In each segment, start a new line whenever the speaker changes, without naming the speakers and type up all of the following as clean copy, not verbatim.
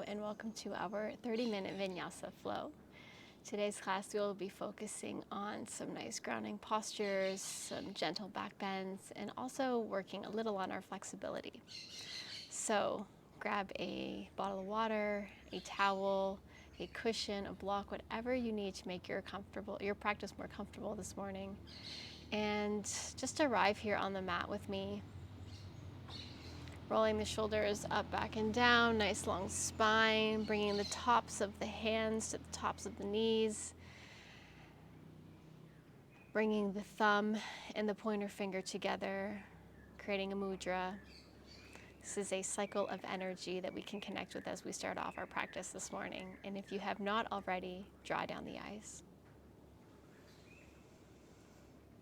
and welcome to our 30-minute Vinyasa flow. Today's class we will be focusing on some nice grounding postures, some gentle back bends, and also working a little on our flexibility. So grab a bottle of water, a towel, a cushion, a block, whatever you need to make your practice more comfortable this morning. And just arrive here on the mat with me. Rolling the shoulders up, back, and down, nice long spine, bringing the tops of the hands to the tops of the knees, bringing the thumb and the pointer finger together, creating a mudra. This is a cycle of energy that we can connect with as we start off our practice this morning. And if you have not already, draw down the eyes.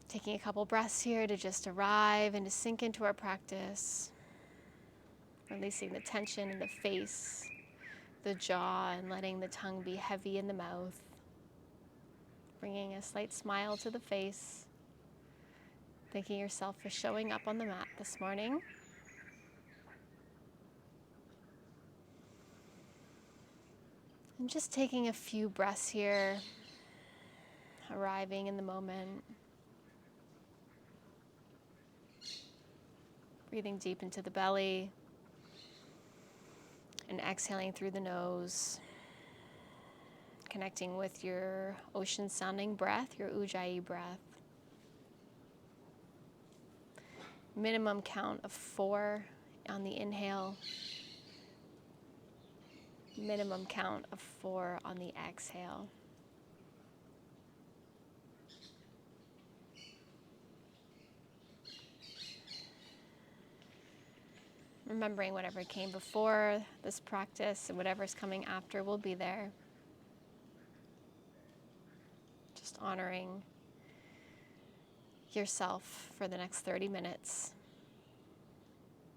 Taking a couple breaths here to just arrive and to sink into our practice. Releasing the tension in the face, the jaw, and letting the tongue be heavy in the mouth. Bringing a slight smile to the face. Thanking yourself for showing up on the mat this morning. And just taking a few breaths here, arriving in the moment. Breathing deep into the belly. And exhaling through the nose, connecting with your ocean-sounding breath, your Ujjayi breath. Minimum count of 4 on the inhale. Minimum count of 4 on the exhale. Remembering whatever came before this practice and whatever's coming after will be there. Just honoring yourself for the next 30 minutes.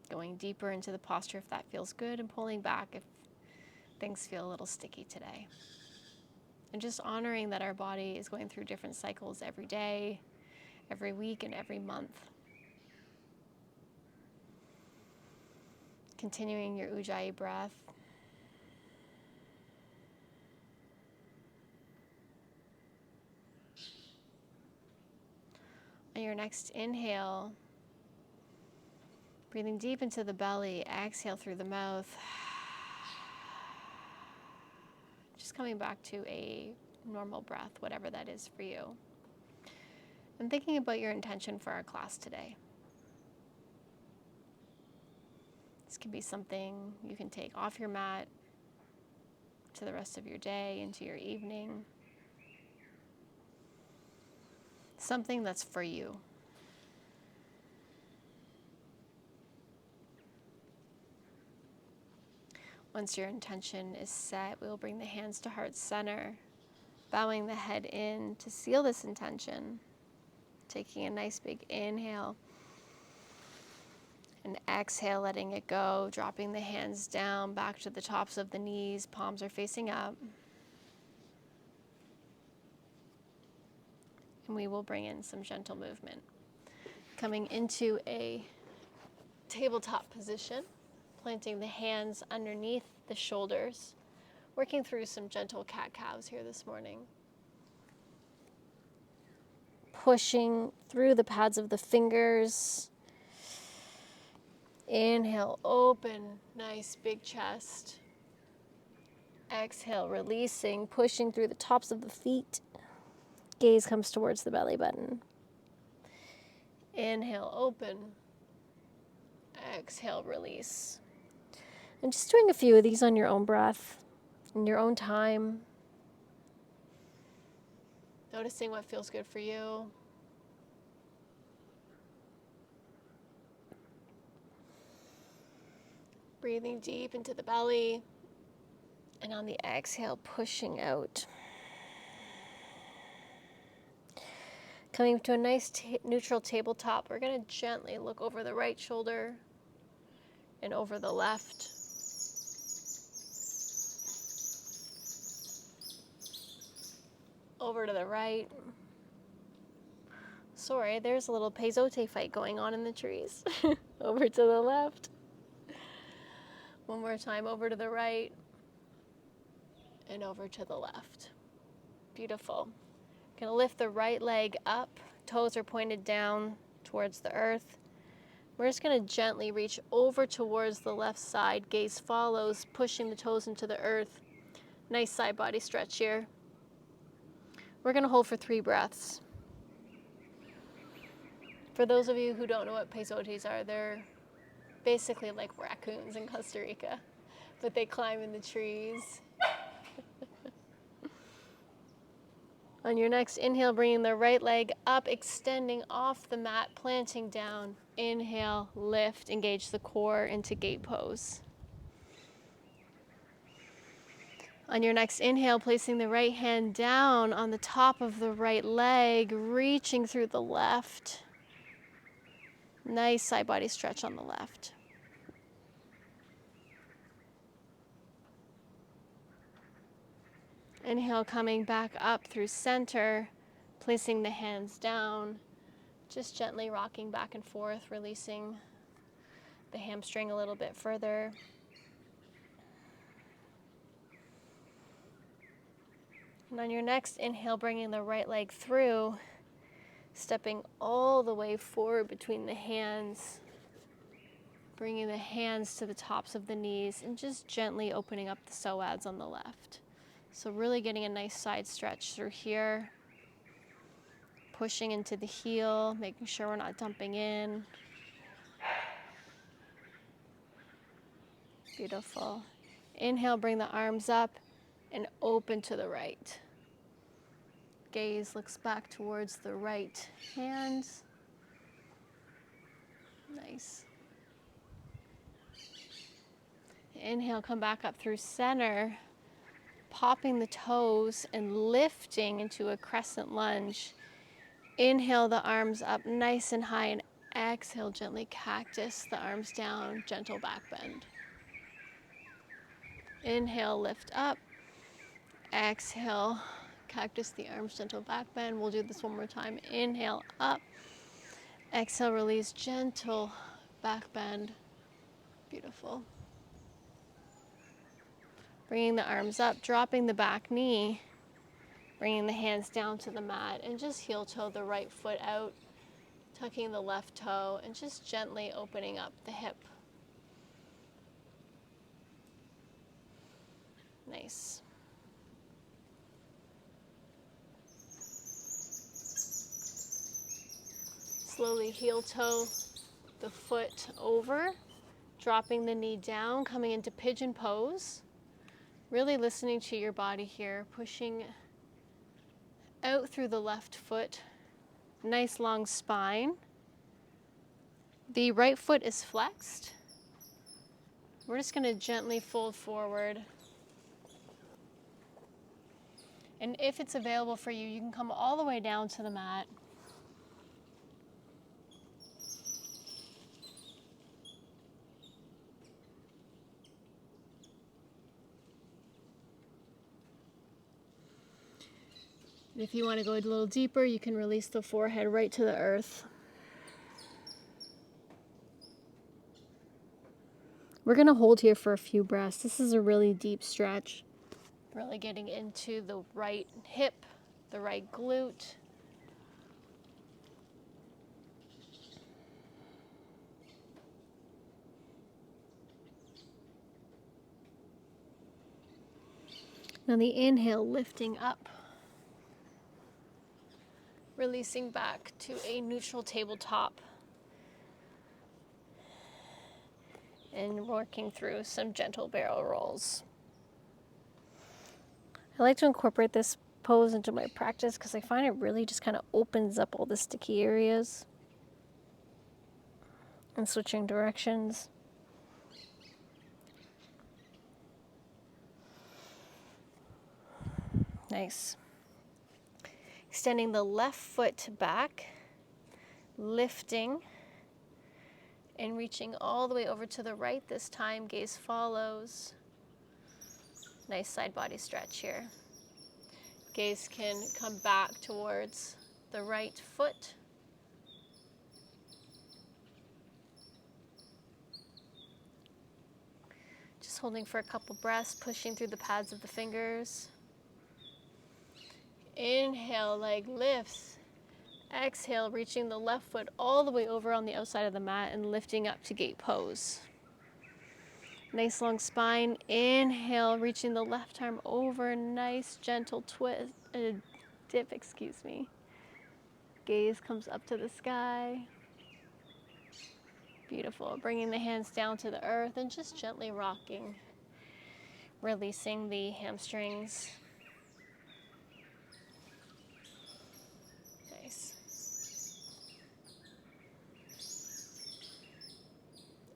Going deeper into the posture if that feels good, and pulling back if things feel a little sticky today. And just honoring that our body is going through different cycles every day, every week, and every month. Continuing your Ujjayi breath. On your next inhale, breathing deep into the belly, exhale through the mouth. Just coming back to a normal breath, whatever that is for you. And thinking about your intention for our class today. This can be something you can take off your mat to the rest of your day, into your evening. Something that's for you. Once your intention is set, we will bring the hands to heart center, bowing the head in to seal this intention. Taking a nice big inhale. And exhale, letting it go, dropping the hands down, back to the tops of the knees, palms are facing up. And we will bring in some gentle movement. Coming into a tabletop position, planting the hands underneath the shoulders, working through some gentle cat-cows here this morning. Pushing through the pads of the fingers. Inhale, open, nice big chest. Exhale, releasing, pushing through the tops of the feet. Gaze comes towards the belly button. Inhale, open. Exhale, release. And just doing a few of these on your own breath, in your own time. Noticing what feels good for you. Breathing deep into the belly, and on the exhale, pushing out. Coming to a nice neutral tabletop, we're going to gently look over the right shoulder and over the left. Over to the right. Sorry, there's a little peyote fight going on in the trees. Over to the left. One more time, over to the right. and over to the left. Beautiful. Gonna lift the right leg up, toes are pointed down towards the earth. We're just gonna gently reach over towards the left side, gaze follows, pushing the toes into the earth. Nice side body stretch here. We're gonna hold for 3 breaths. For those of you who don't know what paizotes are, they're basically like raccoons in Costa Rica, but they climb in the trees. On your next inhale, bringing the right leg up, extending off the mat, planting down. Inhale, lift, engage the core into gate pose. On your next inhale, placing the right hand down on the top of the right leg, reaching through the left. Nice side body stretch on the left. Inhale, coming back up through center, placing the hands down, just gently rocking back and forth, releasing the hamstring a little bit further. And on your next inhale, bringing the right leg through, stepping all the way forward between the hands, bringing the hands to the tops of the knees, and just gently opening up the psoas on the left. So really getting a nice side stretch through here, pushing into the heel, making sure we're not dumping in. Beautiful. Inhale, bring the arms up and open to the right. Gaze looks back towards the right hand. Nice. Inhale, come back up through center, popping the toes and lifting into a crescent lunge. Inhale the arms up nice and high, and exhale, gently cactus the arms down, gentle back bend. Inhale, lift up. Exhale, cactus the arms, gentle back bend. We'll do this one more time. Inhale, up. Exhale, release, gentle back bend. Beautiful. Bringing the arms up, dropping the back knee, bringing the hands down to the mat, and just heel toe the right foot out, tucking the left toe, and just gently opening up the hip. Nice. Slowly heel toe the foot over, dropping the knee down, coming into pigeon pose. Really listening to your body here, pushing out through the left foot. Nice long spine. The right foot is flexed. We're just going to gently fold forward. And if it's available for you, you can come all the way down to the mat. And if you want to go a little deeper, you can release the forehead right to the earth. We're going to hold here for a few breaths. This is a really deep stretch. Really getting into the right hip, the right glute. Now the inhale, lifting up. Releasing back to a neutral tabletop. And working through some gentle barrel rolls. I like to incorporate this pose into my practice because I find it really just kind of opens up all the sticky areas. And switching directions. Nice. Extending the left foot back, lifting, and reaching all the way over to the right this time. Gaze follows. Nice side body stretch here. Gaze can come back towards the right foot. Just holding for a couple breaths, pushing through the pads of the fingers. Inhale, leg lifts. Exhale, reaching the left foot all the way over on the outside of the mat and lifting up to gate pose. Nice long spine. Inhale, reaching the left arm over. Nice gentle twist, dip, excuse me. Gaze comes up to the sky. Beautiful. Bringing the hands down to the earth and just gently rocking, releasing the hamstrings. Nice.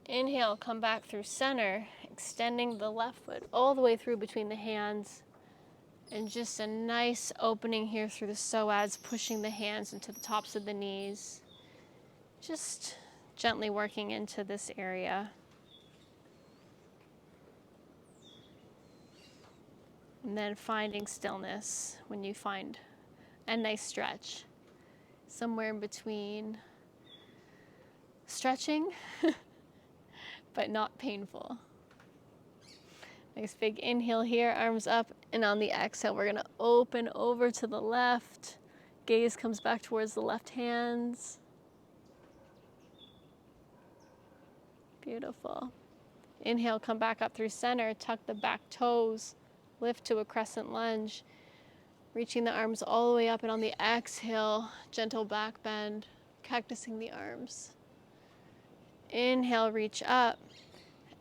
Inhale, come back through center, extending the left foot all the way through between the hands. And just a nice opening here through the psoas, pushing the hands into the tops of the knees. Just gently working into this area. And then finding stillness when you find a nice stretch. Somewhere in between stretching, but not painful. Nice big inhale here, arms up, and on the exhale, we're gonna open over to the left. Gaze comes back towards the left hands. Beautiful. Inhale, come back up through center, tuck the back toes, lift to a crescent lunge, reaching the arms all the way up, and on the exhale, gentle back bend, cactusing the arms. Inhale, reach up.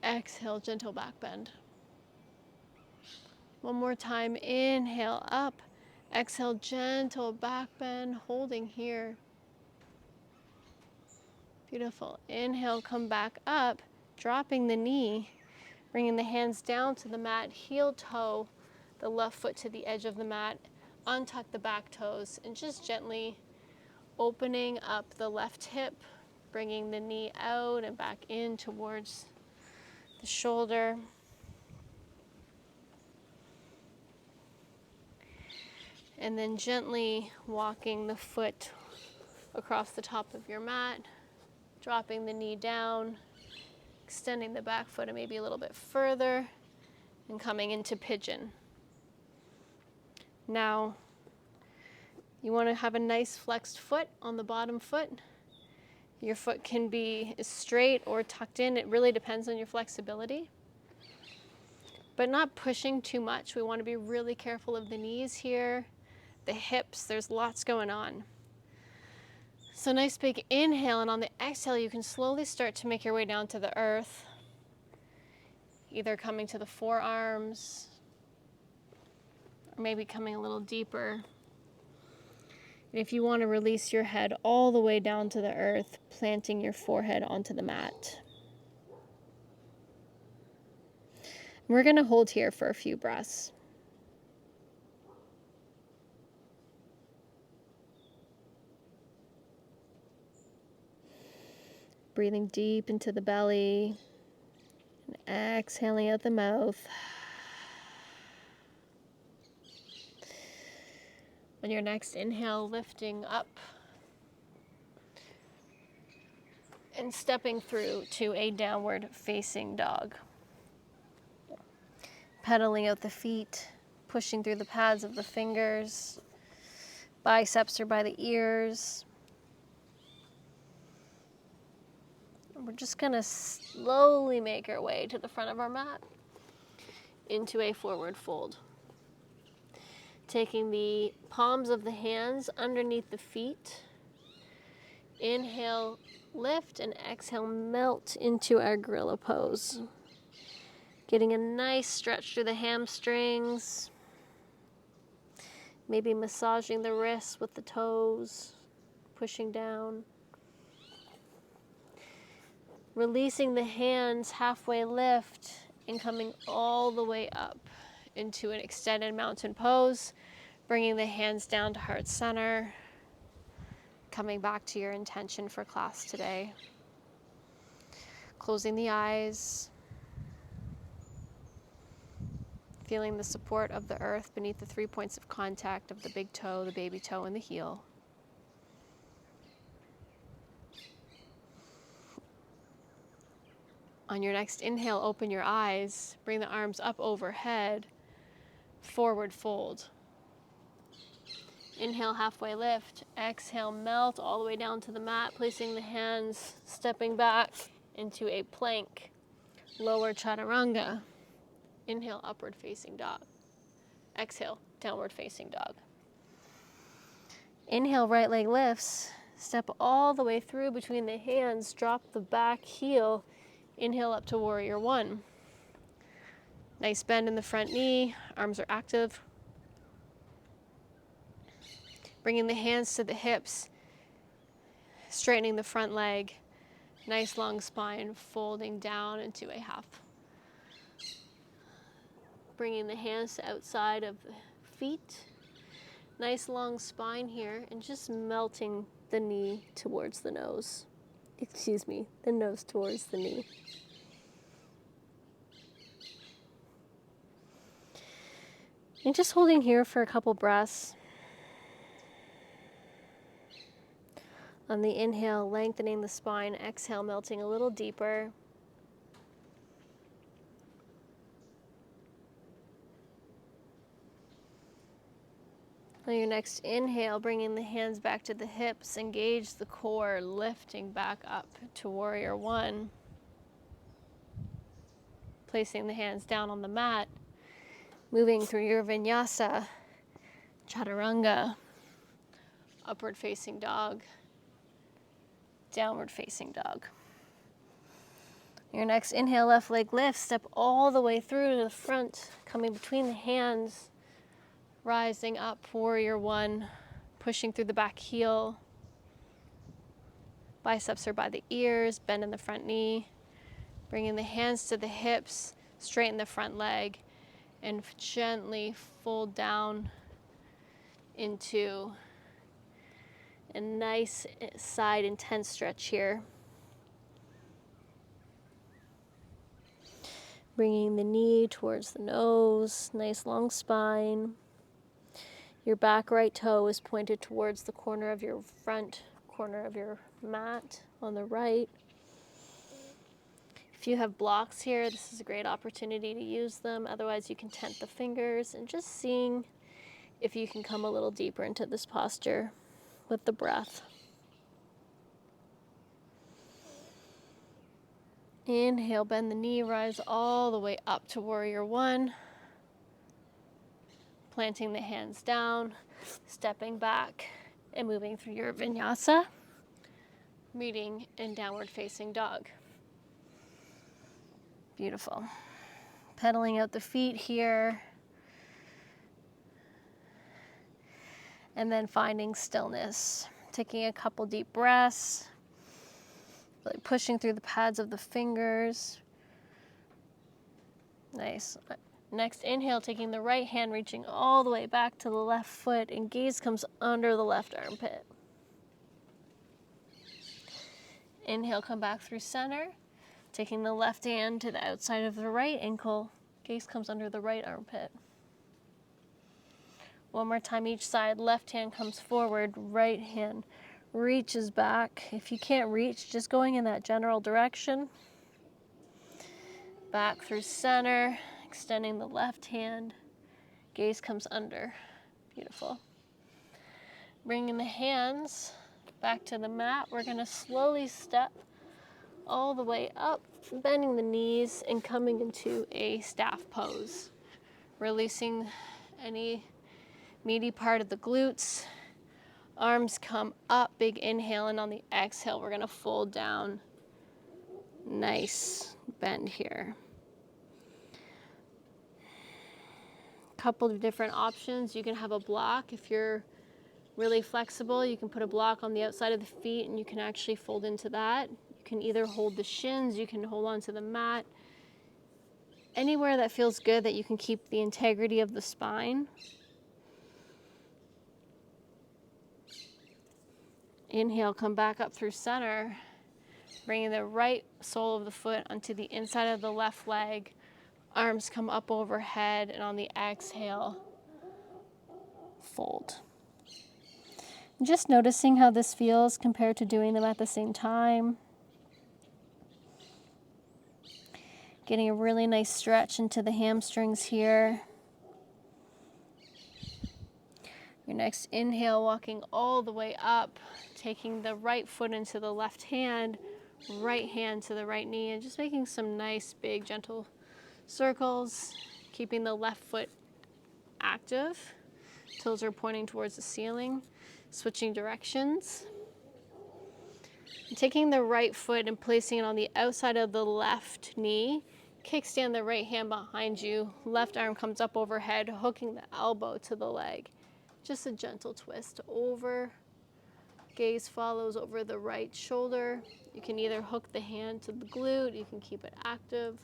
Exhale, gentle back bend. One more time, inhale up, exhale, gentle back bend, holding here. Beautiful. Inhale, come back up, dropping the knee, bringing the hands down to the mat, heel toe, the left foot to the edge of the mat, untuck the back toes, and just gently opening up the left hip, bringing the knee out and back in towards the shoulder. And then gently walking the foot across the top of your mat, dropping the knee down, extending the back foot maybe a little bit further, and coming into pigeon. Now, you want to have a nice flexed foot on the bottom foot. Your foot can be straight or tucked in. It really depends on your flexibility. But not pushing too much. We want to be really careful of the knees here, the hips. There's lots going on. So nice big inhale, and on the exhale, you can slowly start to make your way down to the earth, either coming to the forearms, or maybe coming a little deeper. And if you want to release your head all the way down to the earth, planting your forehead onto the mat. We're going to hold here for a few breaths. Breathing deep into the belly and exhaling out the mouth. On your next inhale, lifting up and stepping through to a downward facing dog. Pedaling out the feet, pushing through the pads of the fingers, biceps are by the ears. We're just going to slowly make our way to the front of our mat into a forward fold. Taking the palms of the hands underneath the feet. Inhale, lift, and exhale, melt into our gorilla pose. Getting a nice stretch through the hamstrings. Maybe massaging the wrists with the toes, pushing down. Releasing the hands, halfway lift, and coming all the way up into an extended mountain pose, bringing the hands down to heart center, coming back to your intention for class today. Closing the eyes, feeling the support of the earth beneath the 3 points of contact of the big toe, the baby toe, and the heel. On your next inhale, open your eyes, bring the arms up overhead, forward fold. Inhale, halfway lift. Exhale, melt all the way down to the mat, placing the hands, stepping back into a plank. Lower chaturanga. Inhale, upward facing dog. Exhale, downward facing dog. Inhale, right leg lifts. Step all the way through between the hands, drop the back heel. Inhale up to warrior one. Nice bend in the front knee, arms are active. Bringing the hands to the hips, straightening the front leg. Nice long spine, folding down into a half. Bringing the hands to outside of the feet. Nice long spine here, and just melting the knee towards the nose. Excuse me, the nose towards the knee. And just holding here for a couple breaths. On the inhale, lengthening the spine. Exhale, melting a little deeper. On your next inhale, bringing the hands back to the hips, engage the core, lifting back up to warrior one. Placing the hands down on the mat, moving through your vinyasa, chaturanga, upward facing dog, downward facing dog. Your next inhale, left leg lifts, step all the way through to the front, coming between the hands, rising up, warrior one, pushing through the back heel. Biceps are by the ears, bend in the front knee. Bringing the hands to the hips, straighten the front leg, and gently fold down into a nice side intense stretch here. Bringing the knee towards the nose, nice long spine. Your back right toe is pointed towards the corner of your front corner of your mat on the right. If you have blocks here, this is a great opportunity to use them. Otherwise, you can tent the fingers and just seeing if you can come a little deeper into this posture with the breath. Inhale, bend the knee, rise all the way up to warrior one. Planting the hands down, stepping back, and moving through your vinyasa, meeting in downward facing dog. Beautiful. Pedaling out the feet here. And then finding stillness. Taking a couple deep breaths. Really pushing through the pads of the fingers. Nice. Next inhale, taking the right hand, reaching all the way back to the left foot, and gaze comes under the left armpit. Inhale, come back through center. Taking the left hand to the outside of the right ankle, gaze comes under the right armpit. One more time each side, left hand comes forward, right hand reaches back. If you can't reach, just going in that general direction. Back through center, extending the left hand, gaze comes under. Beautiful. Bringing the hands back to the mat, we're going to slowly step all the way up, bending the knees and coming into a staff pose. Releasing any meaty part of the glutes. Arms come up, big inhale, and on the exhale, we're going to fold down. Nice bend here. Couple of different options. You can have a block. If you're really flexible, you can put a block on the outside of the feet and you can actually fold into that. You can either hold the shins, you can hold onto the mat. Anywhere that feels good that you can keep the integrity of the spine. Inhale, come back up through center, bringing the right sole of the foot onto the inside of the left leg. Arms come up overhead, and on the exhale, fold. Just noticing how this feels compared to doing them at the same time. Getting a really nice stretch into the hamstrings here. Your next inhale, walking all the way up, taking the right foot into the left hand, right hand to the right knee, and just making some nice, big, gentle circles, keeping the left foot active. Toes are pointing towards the ceiling, switching directions. And taking the right foot and placing it on the outside of the left knee. Kickstand the right hand behind you. Left arm comes up overhead, hooking the elbow to the leg. Just a gentle twist over. Gaze follows over the right shoulder. You can either hook the hand to the glute, you can keep it active.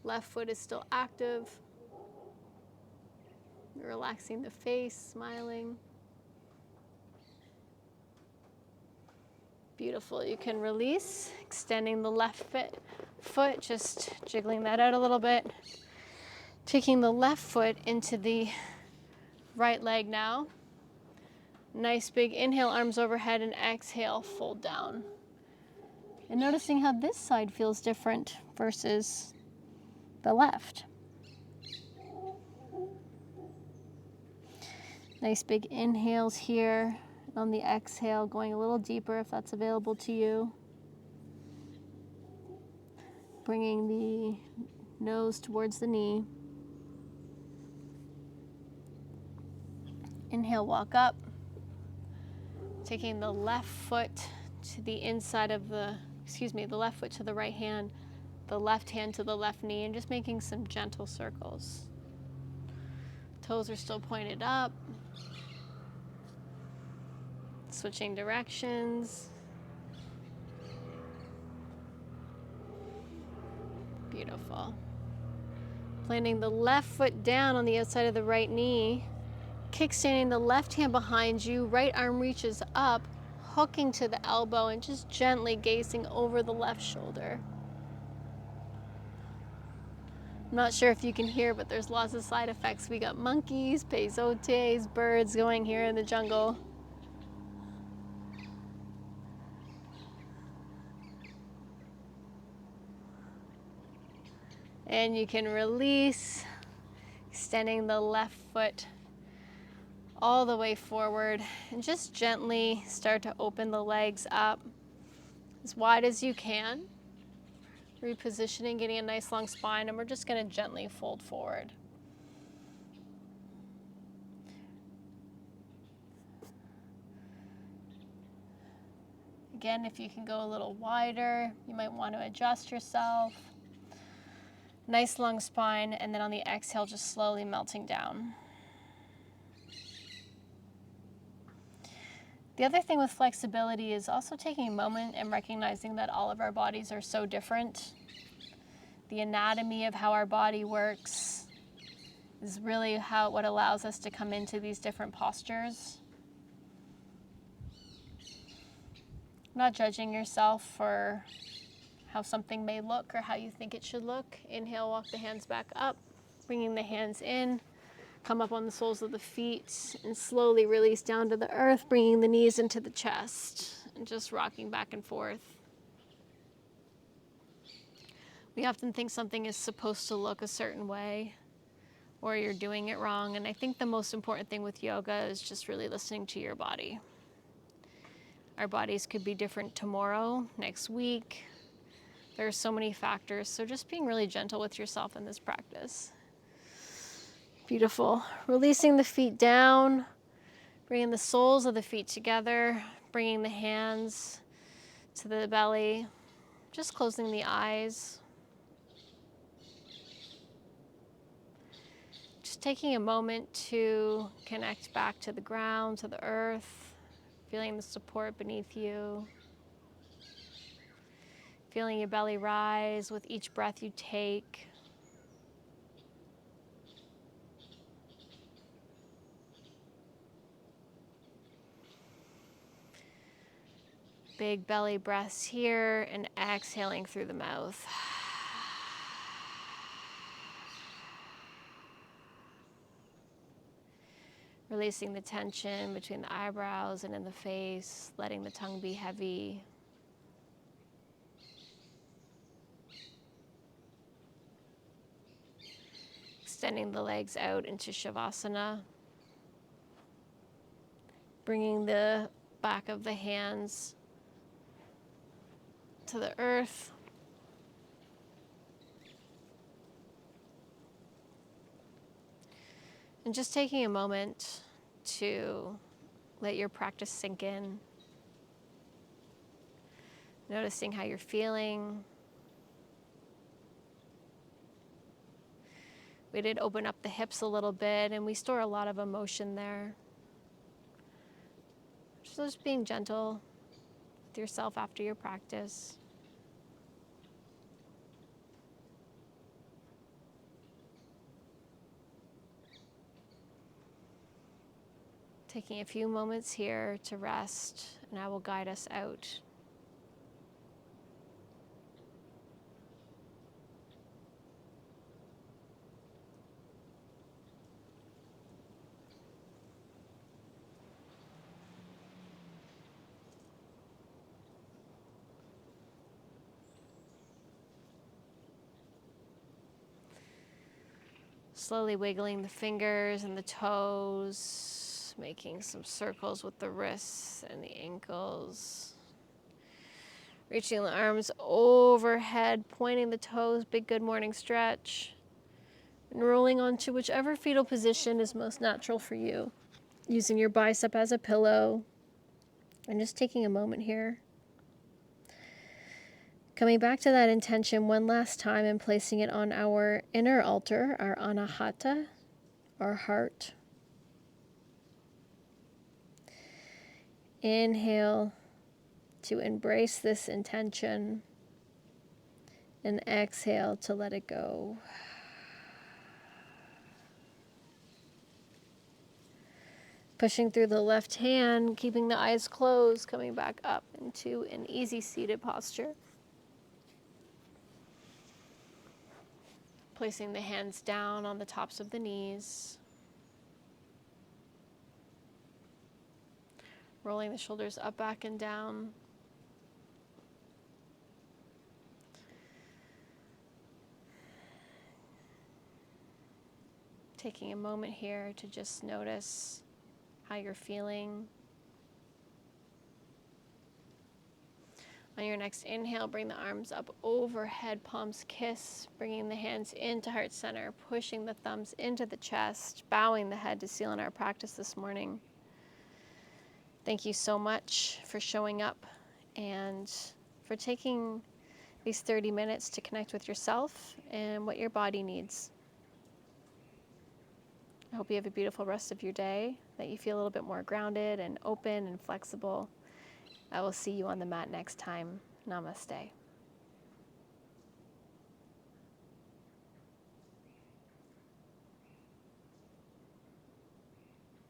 Left foot is still active. Relaxing the face, smiling. Beautiful. You can release, extending the left foot, just jiggling that out a little bit. Taking the left foot into the right leg now. Nice big inhale, arms overhead, and exhale, fold down. And noticing how this side feels different versus the left. Nice big inhales here. On the exhale, going a little deeper if that's available to you. Bringing the nose towards the knee. Inhale, walk up. Taking the left foot to the inside of the left foot to the right hand, the left hand to the left knee, and just making some gentle circles. Toes are still pointed up. Switching directions. Beautiful. Planting the left foot down on the outside of the right knee. Kickstanding the left hand behind you. Right arm reaches up, hooking to the elbow and just gently gazing over the left shoulder. I'm not sure if you can hear, but there's lots of side effects. We got monkeys, peyotes, birds going here in the jungle. And you can release, extending the left foot all the way forward, and just gently start to open the legs up as wide as you can. Repositioning, getting a nice long spine, and we're just going to gently fold forward. Again, if you can go a little wider, you might want to adjust yourself. Nice long spine, and then on the exhale, just slowly melting down. The other thing with flexibility is also taking a moment and recognizing that all of our bodies are so different. The anatomy of how our body works is really what allows us to come into these different postures. Not judging yourself for how something may look or how you think it should look. Inhale, walk the hands back up, bringing the hands in. Come up on the soles of the feet and slowly release down to the earth, bringing the knees into the chest and just rocking back and forth. We often think something is supposed to look a certain way or you're doing it wrong. And I think the most important thing with yoga is just really listening to your body. Our bodies could be different tomorrow, next week. There are so many factors. So just being really gentle with yourself in this practice. Beautiful. Releasing the feet down, bringing the soles of the feet together, bringing the hands to the belly, just closing the eyes. Just taking a moment to connect back to the ground, to the earth, feeling the support beneath you. Feeling your belly rise with each breath you take. Big belly breaths here and exhaling through the mouth. Releasing the tension between the eyebrows and in the face, letting the tongue be heavy. Extending the legs out into Shavasana. Bringing the back of the hands to the earth. And just taking a moment to let your practice sink in. Noticing how you're feeling. We did open up the hips a little bit, and we store a lot of emotion there. Just being gentle with yourself after your practice. Taking a few moments here to rest, and I will guide us out. Slowly wiggling the fingers and the toes, making some circles with the wrists and the ankles. Reaching the arms overhead, pointing the toes, big good morning stretch. And rolling onto whichever fetal position is most natural for you. Using your bicep as a pillow. And just taking a moment here. Coming back to that intention one last time and placing it on our inner altar, our anahata, our heart. Inhale to embrace this intention, and exhale to let it go. Pushing through the left hand, keeping the eyes closed, coming back up into an easy seated posture. Placing the hands down on the tops of the knees. Rolling the shoulders up, back, and down. Taking a moment here to just notice how you're feeling. On your next inhale, bring the arms up overhead, palms kiss, bringing the hands into heart center, pushing the thumbs into the chest, bowing the head to seal in our practice this morning. Thank you so much for showing up and for taking these 30 minutes to connect with yourself and what your body needs. I hope you have a beautiful rest of your day, that you feel a little bit more grounded and open and flexible. I will see you on the mat next time. Namaste.